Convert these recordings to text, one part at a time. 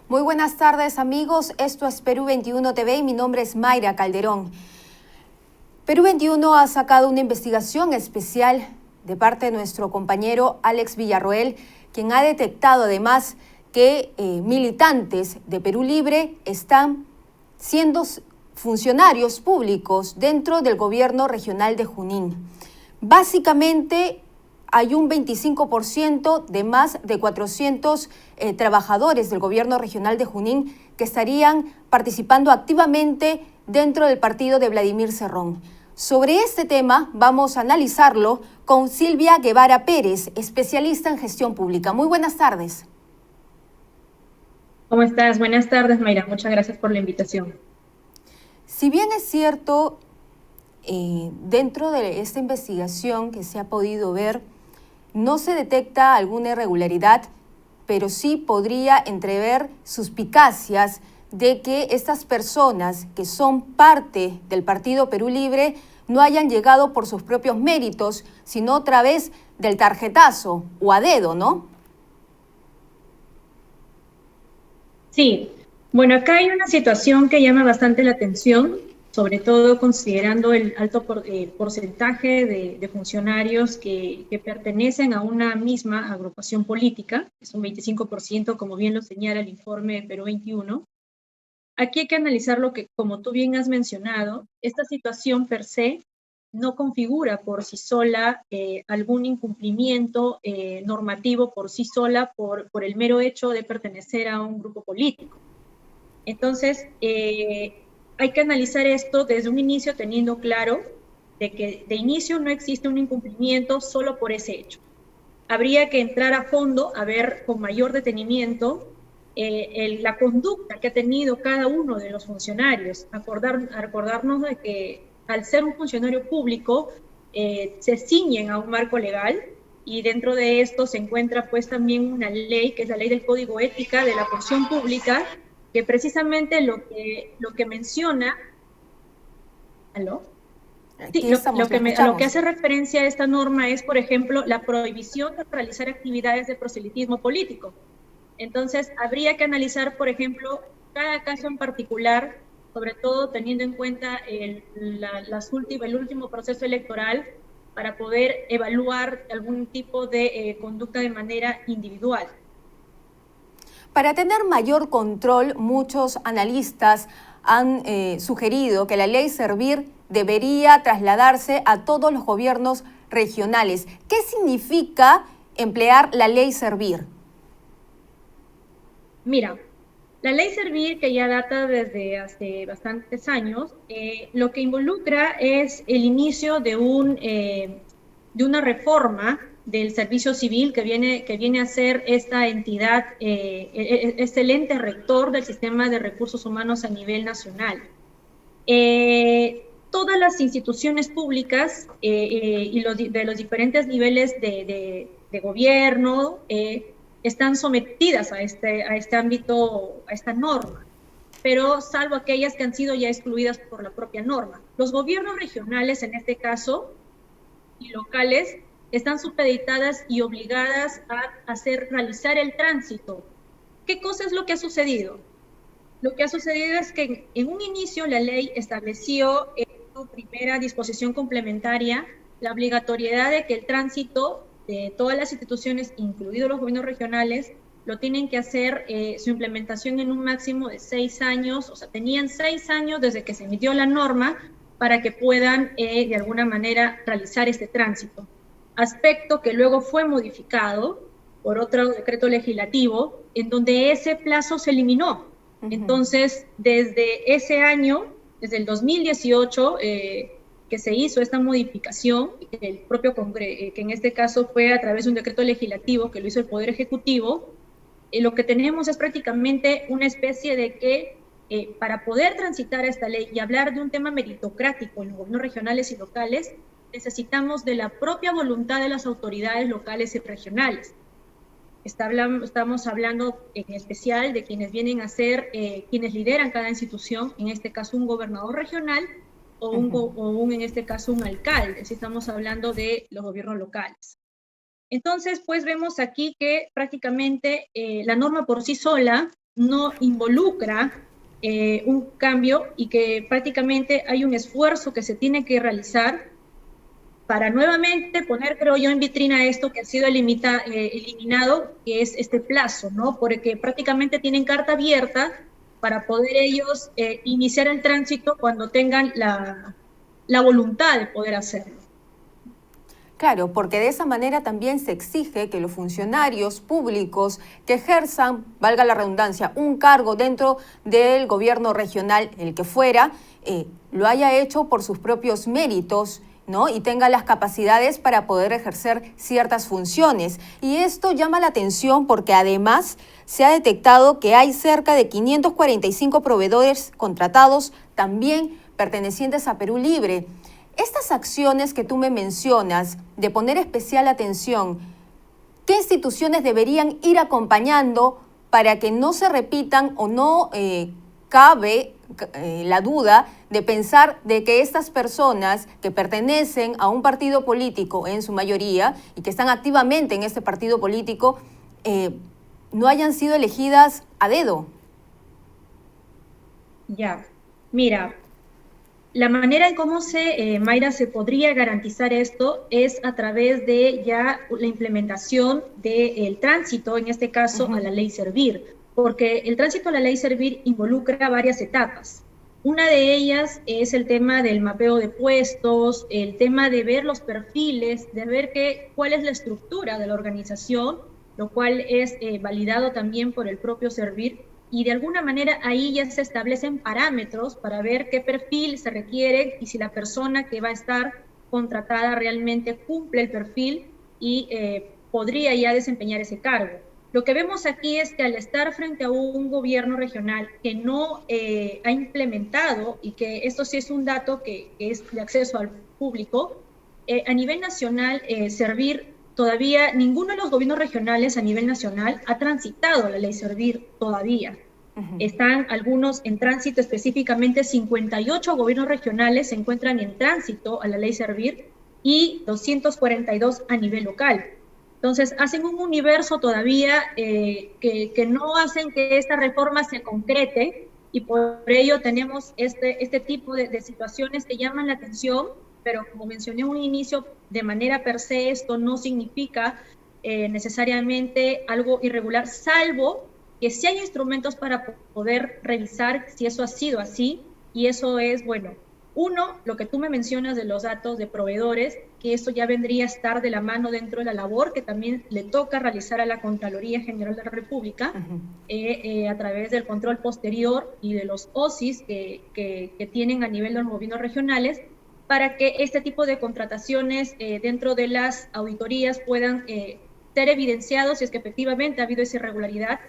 Muy buenas tardes, amigos. Esto es Perú 21 TV y mi nombre es Mayra Calderón. Perú 21 ha sacado una investigación especial de parte de nuestro compañero Alex Villarroel, quien ha detectado además que militantes de Perú Libre están siendo funcionarios públicos dentro del gobierno regional de Junín. Básicamente, hay un 25% de más de 400 trabajadores del gobierno regional de Junín que estarían participando activamente dentro del partido de Vladimir Cerrón. Sobre este tema vamos a analizarlo con Silvia Guevara Pérez, especialista en gestión pública. Muy buenas tardes. ¿Cómo estás? Buenas tardes, Mayra. Muchas gracias por la invitación. Si bien es cierto, dentro de esta investigación que se ha podido ver, no se detecta alguna irregularidad, pero sí podría entrever suspicacias de que estas personas que son parte del Partido Perú Libre no hayan llegado por sus propios méritos, sino a través del tarjetazo o a dedo, ¿no? Sí, bueno, acá hay una situación que llama bastante la atención, sobre todo considerando el alto porcentaje de funcionarios que pertenecen a una misma agrupación política, que es un 25%, como bien lo señala el informe Perú 21. Aquí hay que analizar lo que, como tú bien has mencionado, esta situación per se no configura por sí sola algún incumplimiento normativo por sí sola por el mero hecho de pertenecer a un grupo político. Entonces, hay que analizar esto desde un inicio teniendo claro de que de inicio no existe un incumplimiento solo por ese hecho. Habría que entrar a fondo a ver con mayor detenimiento la conducta que ha tenido cada uno de los funcionarios, acordarnos de que al ser un funcionario público se ciñen a un marco legal y dentro de esto se encuentra pues también una ley, que es la ley del Código Ética de la Función Pública, que precisamente lo que menciona, ¿aló? Sí, Aquí estamos, la a lo que escuchamos. hace referencia a esta norma es, por ejemplo, la prohibición de realizar actividades de proselitismo político. Entonces, habría que analizar, por ejemplo, cada caso en particular, sobre todo teniendo en cuenta el último proceso electoral, para poder evaluar algún tipo de conducta de manera individual. Para tener mayor control, muchos analistas han sugerido que la ley Servir debería trasladarse a todos los gobiernos regionales. ¿Qué significa emplear la ley Servir? Mira, la ley Servir, que ya data desde hace bastantes años, lo que involucra es el inicio de una reforma del servicio civil que viene a ser esta entidad, este ente rector del sistema de recursos humanos a nivel nacional. Todas las instituciones públicas y de los diferentes niveles de gobierno están sometidas a este ámbito, a esta norma, pero salvo aquellas que han sido ya excluidas por la propia norma. Los gobiernos regionales, en este caso, y locales, están supeditadas y obligadas a realizar el tránsito. ¿Qué cosa es lo que ha sucedido? Lo que ha sucedido es que en un inicio la ley estableció en su primera disposición complementaria la obligatoriedad de que el tránsito de todas las instituciones, incluidos los gobiernos regionales, lo tienen que hacer su implementación en un máximo de 6 años, o sea, tenían 6 años desde que se emitió la norma para que puedan de alguna manera realizar este tránsito. Aspecto que luego fue modificado por otro decreto legislativo en donde ese plazo se eliminó. Entonces, desde ese año, desde el 2018, que se hizo esta modificación, el propio Congreso, que en este caso fue a través de un decreto legislativo que lo hizo el Poder Ejecutivo, lo que tenemos es prácticamente una especie de que para poder transitar esta ley y hablar de un tema meritocrático en los gobiernos regionales y locales, necesitamos de la propia voluntad de las autoridades locales y regionales. Estamos hablando en especial de quienes vienen a ser, quienes lideran cada institución, en este caso un gobernador regional en este caso un alcalde, si estamos hablando de los gobiernos locales. Entonces, pues vemos aquí que prácticamente la norma por sí sola no involucra un cambio y que prácticamente hay un esfuerzo que se tiene que realizar para nuevamente poner, creo yo, en vitrina esto que ha sido eliminado, que es este plazo, ¿no? Porque prácticamente tienen carta abierta para poder ellos iniciar el tránsito cuando tengan la voluntad de poder hacerlo. Claro, porque de esa manera también se exige que los funcionarios públicos que ejerzan, valga la redundancia, un cargo dentro del gobierno regional, el que fuera, lo haya hecho por sus propios méritos, ¿no? Y tenga las capacidades para poder ejercer ciertas funciones. Y esto llama la atención porque además se ha detectado que hay cerca de 545 proveedores contratados también pertenecientes a Perú Libre. Estas acciones que tú me mencionas, de poner especial atención, ¿qué instituciones deberían ir acompañando para que no se repitan o no cabe la duda de pensar de que estas personas que pertenecen a un partido político en su mayoría y que están activamente en este partido político no hayan sido elegidas a dedo? Ya, mira, la manera en cómo Mayra, se podría garantizar esto es a través de ya la implementación del tránsito, en este caso a la ley Servir, porque el tránsito a la ley Servir involucra varias etapas. Una de ellas es el tema del mapeo de puestos, el tema de ver los perfiles, de ver cuál es la estructura de la organización, lo cual es validado también por el propio Servir, y de alguna manera ahí ya se establecen parámetros para ver qué perfil se requiere y si la persona que va a estar contratada realmente cumple el perfil y podría ya desempeñar ese cargo. Lo que vemos aquí es que al estar frente a un gobierno regional que no ha implementado, y que esto sí es un dato que es de acceso al público, a nivel nacional, Servir, todavía ninguno de los gobiernos regionales a nivel nacional ha transitado la ley Servir todavía. Están algunos en tránsito, específicamente 58 gobiernos regionales se encuentran en tránsito a la ley Servir y 242 a nivel local. Entonces, hacen un universo todavía que no hacen que esta reforma se concrete, y por ello tenemos este tipo de situaciones que llaman la atención, pero como mencioné en un inicio, de manera per se esto no significa necesariamente algo irregular, salvo que sí hay instrumentos para poder revisar si eso ha sido así, y eso es, bueno, uno, lo que tú me mencionas de los datos de proveedores, que esto ya vendría a estar de la mano dentro de la labor que también le toca realizar a la Contraloría General de la República, a través del control posterior y de los OSIs que tienen a nivel de los gobiernos regionales, para que este tipo de contrataciones dentro de las auditorías puedan ser evidenciados si es que efectivamente ha habido esa irregularidad.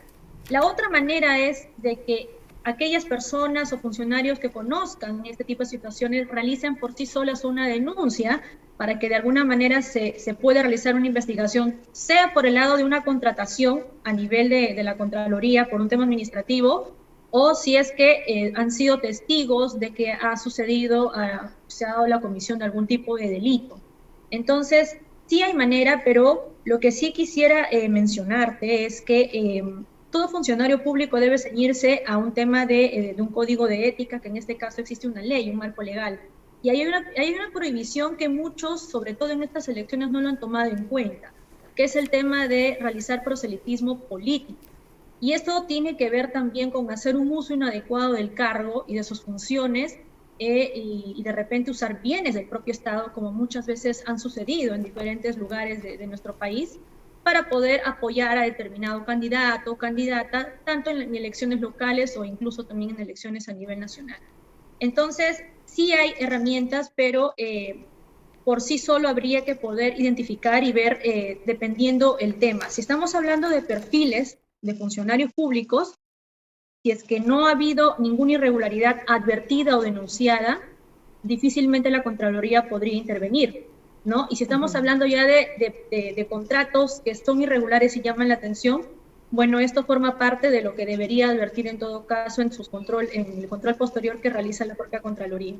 La otra manera es de que aquellas personas o funcionarios que conozcan este tipo de situaciones realicen por sí solas una denuncia para que de alguna manera se pueda realizar una investigación, sea por el lado de una contratación a nivel de la Contraloría por un tema administrativo, o si es que han sido testigos de que ha sucedido, se ha dado la comisión de algún tipo de delito. Entonces, sí hay manera, pero lo que sí quisiera mencionarte es que todo funcionario público debe ceñirse a un tema de un código de ética, que en este caso existe una ley, un marco legal. Y hay una prohibición que muchos, sobre todo en estas elecciones, no lo han tomado en cuenta, que es el tema de realizar proselitismo político. Y esto tiene que ver también con hacer un uso inadecuado del cargo y de sus funciones, y de repente usar bienes del propio Estado, como muchas veces han sucedido en diferentes lugares de nuestro país, para poder apoyar a determinado candidato o candidata, tanto en elecciones locales o incluso también en elecciones a nivel nacional. Entonces, sí hay herramientas, pero por sí solo habría que poder identificar y ver dependiendo el tema. Si estamos hablando de perfiles de funcionarios públicos, si es que no ha habido ninguna irregularidad advertida o denunciada, difícilmente la Contraloría podría intervenir, ¿no? Y si estamos hablando ya de contratos que son irregulares y llaman la atención, bueno, esto forma parte de lo que debería advertir en todo caso en el control posterior que realiza la propia Contraloría.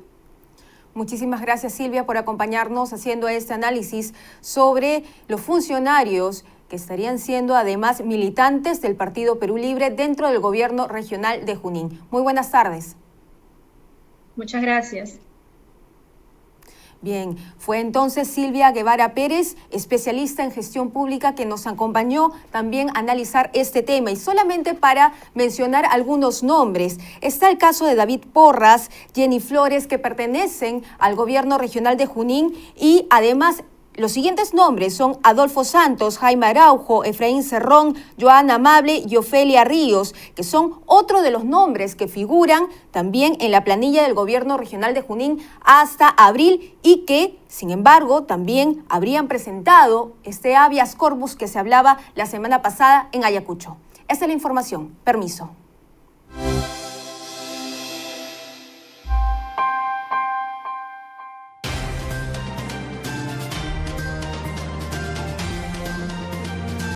Muchísimas gracias, Silvia, por acompañarnos haciendo este análisis sobre los funcionarios que estarían siendo además militantes del Partido Perú Libre dentro del gobierno regional de Junín. Muy buenas tardes. Muchas gracias. Bien, fue entonces Silvia Guevara Pérez, especialista en gestión pública, que nos acompañó también a analizar este tema. Y solamente para mencionar algunos nombres, está el caso de David Porras, Jenny Flores, que pertenecen al gobierno regional de Junín, y además los siguientes nombres son Adolfo Santos, Jaime Araujo, Efraín Cerrón, Joana Amable y Ofelia Ríos, que son otro de los nombres que figuran también en la planilla del gobierno regional de Junín hasta abril y que, sin embargo, también habrían presentado este habeas corpus que se hablaba la semana pasada en Ayacucho. Esta es la información. Permiso.